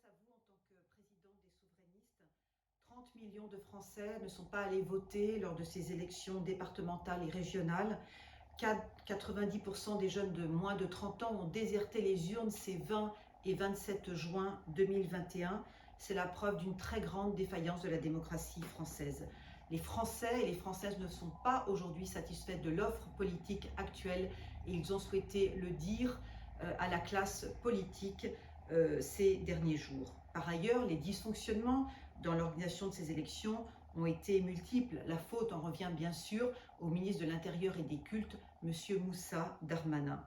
à vous en tant que présidente des souverainistes, 30 millions de Français ne sont pas allés voter lors de ces élections départementales et régionales. 90% des jeunes de moins de 30 ans ont déserté les urnes ces 20 et 27 juin 2021. C'est la preuve d'une très grande défaillance de la démocratie française. Les Français et les Françaises ne sont pas aujourd'hui satisfaits de l'offre politique actuelle et ils ont souhaité le dire à la classe politique ces derniers jours. Par ailleurs, les dysfonctionnements dans l'organisation de ces élections ont été multiples. La faute en revient bien sûr au ministre de l'Intérieur et des Cultes, M. Moussa Darmanin.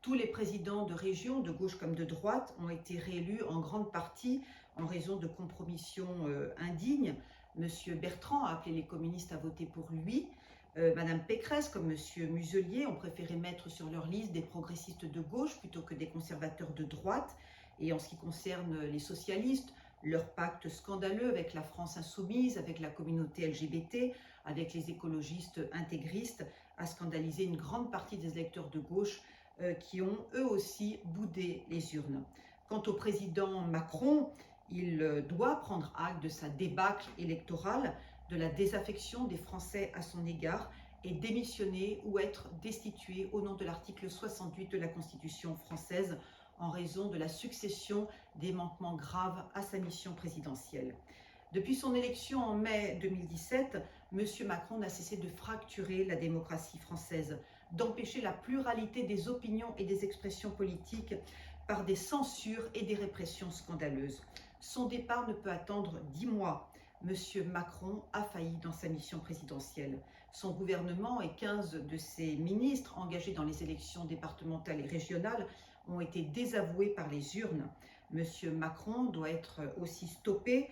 Tous les présidents de région, de gauche comme de droite, ont été réélus en grande partie en raison de compromissions indignes. M. Bertrand a appelé les communistes à voter pour lui. Mme Pécresse comme M. Muselier ont préféré mettre sur leur liste des progressistes de gauche plutôt que des conservateurs de droite. Et en ce qui concerne les socialistes, leur pacte scandaleux avec la France insoumise, avec la communauté LGBT, avec les écologistes intégristes, a scandalisé une grande partie des électeurs de gauche qui ont eux aussi boudé les urnes. Quant au président Macron, il doit prendre acte de sa débâcle électorale, de la désaffection des Français à son égard et démissionner ou être destitué au nom de l'article 68 de la Constitution française en raison de la succession des manquements graves à sa mission présidentielle. Depuis son élection en mai 2017, M. Macron n'a cessé de fracturer la démocratie française, d'empêcher la pluralité des opinions et des expressions politiques par des censures et des répressions scandaleuses. Son départ ne peut attendre 10 mois. M. Macron a failli dans sa mission présidentielle. Son gouvernement et 15 de ses ministres engagés dans les élections départementales et régionales ont été désavoués par les urnes. M. Macron doit être aussi stoppé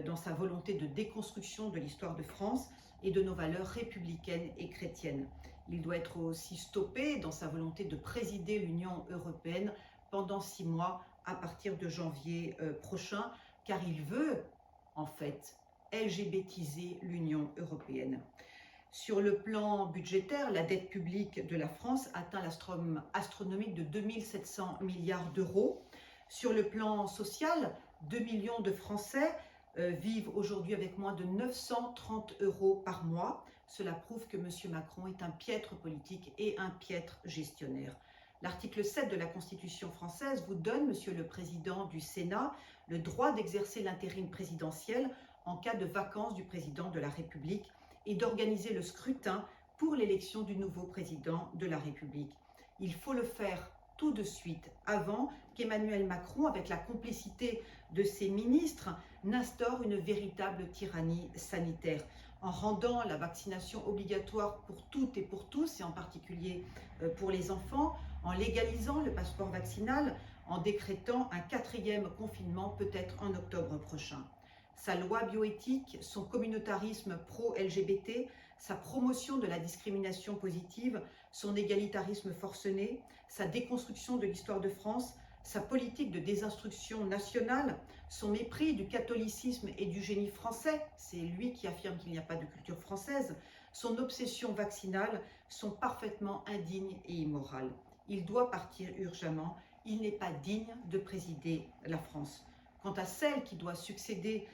dans sa volonté de déconstruction de l'histoire de France et de nos valeurs républicaines et chrétiennes. Il doit être aussi stoppé dans sa volonté de présider l'Union européenne pendant 6 mois à partir de janvier prochain, car il veut en fait LGBTiser l'Union européenne. Sur le plan budgétaire, la dette publique de la France atteint la somme astronomique de 2700 milliards d'euros. Sur le plan social, 2 millions de Français vivent aujourd'hui avec moins de 930 € par mois. Cela prouve que M. Macron est un piètre politique et un piètre gestionnaire. L'article 7 de la Constitution française vous donne, Monsieur le Président du Sénat, le droit d'exercer l'intérim présidentiel en cas de vacance du président de la République et d'organiser le scrutin pour l'élection du nouveau président de la République. Il faut le faire tout de suite, avant qu'Emmanuel Macron, avec la complicité de ses ministres, n'instaure une véritable tyrannie sanitaire, en rendant la vaccination obligatoire pour toutes et pour tous, et en particulier pour les enfants, en légalisant le passeport vaccinal, en décrétant un 4e confinement peut-être en octobre prochain. Sa loi bioéthique, son communautarisme pro-LGBT, sa promotion de la discrimination positive, son égalitarisme forcené, sa déconstruction de l'histoire de France, sa politique de désinstruction nationale, son mépris du catholicisme et du génie français, c'est lui qui affirme qu'il n'y a pas de culture française, son obsession vaccinale sont parfaitement indignes et immorales. Il doit partir urgemment, il n'est pas digne de présider la France. Quant à celle qui doit succéder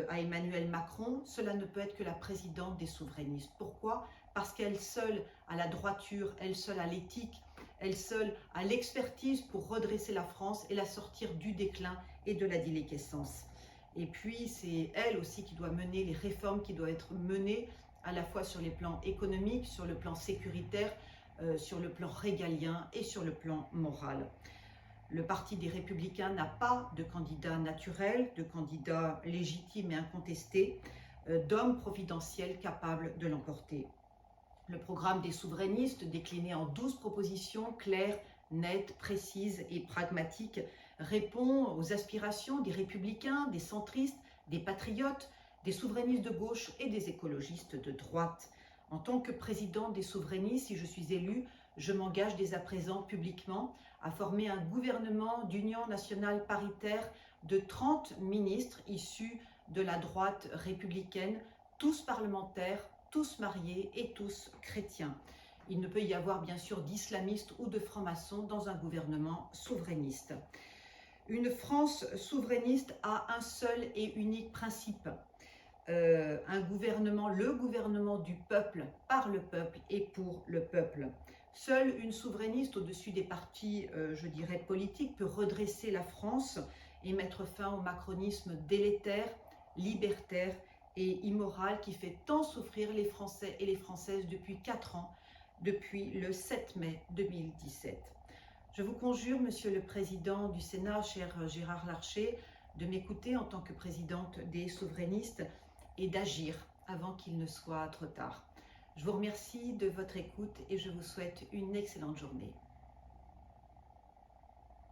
à Emmanuel Macron, cela ne peut être que la présidente des souverainistes. Pourquoi? Parce qu'elle seule a la droiture, elle seule a l'éthique, elle seule a l'expertise pour redresser la France et la sortir du déclin et de la déliquescence. Et puis c'est elle aussi qui doit mener les réformes qui doivent être menées à la fois sur les plans économiques, sur le plan sécuritaire, sur le plan régalien et sur le plan moral. Le Parti des Républicains n'a pas de candidat naturel, de candidat légitime et incontesté, d'homme providentiel capable de l'emporter. Le programme des souverainistes, décliné en 12 propositions claires, nettes, précises et pragmatiques, répond aux aspirations des républicains, des centristes, des patriotes, des souverainistes de gauche et des écologistes de droite. En tant que président des souverainistes, si je suis élue, je m'engage dès à présent publiquement à former un gouvernement d'union nationale paritaire de 30 ministres issus de la droite républicaine, tous parlementaires, tous mariés et tous chrétiens. Il ne peut y avoir bien sûr d'islamistes ou de francs-maçons dans un gouvernement souverainiste. Une France souverainiste a un seul et unique principe. Un gouvernement, le gouvernement du peuple, par le peuple et pour le peuple. Seule une souverainiste au-dessus des partis, je dirais, politiques, peut redresser la France et mettre fin au macronisme délétère, libertaire et immoral qui fait tant souffrir les Français et les Françaises depuis 4 ans, depuis le 7 mai 2017. Je vous conjure, Monsieur le Président du Sénat, cher Gérard Larcher, de m'écouter en tant que présidente des souverainistes et d'agir avant qu'il ne soit trop tard. Je vous remercie de votre écoute et je vous souhaite une excellente journée.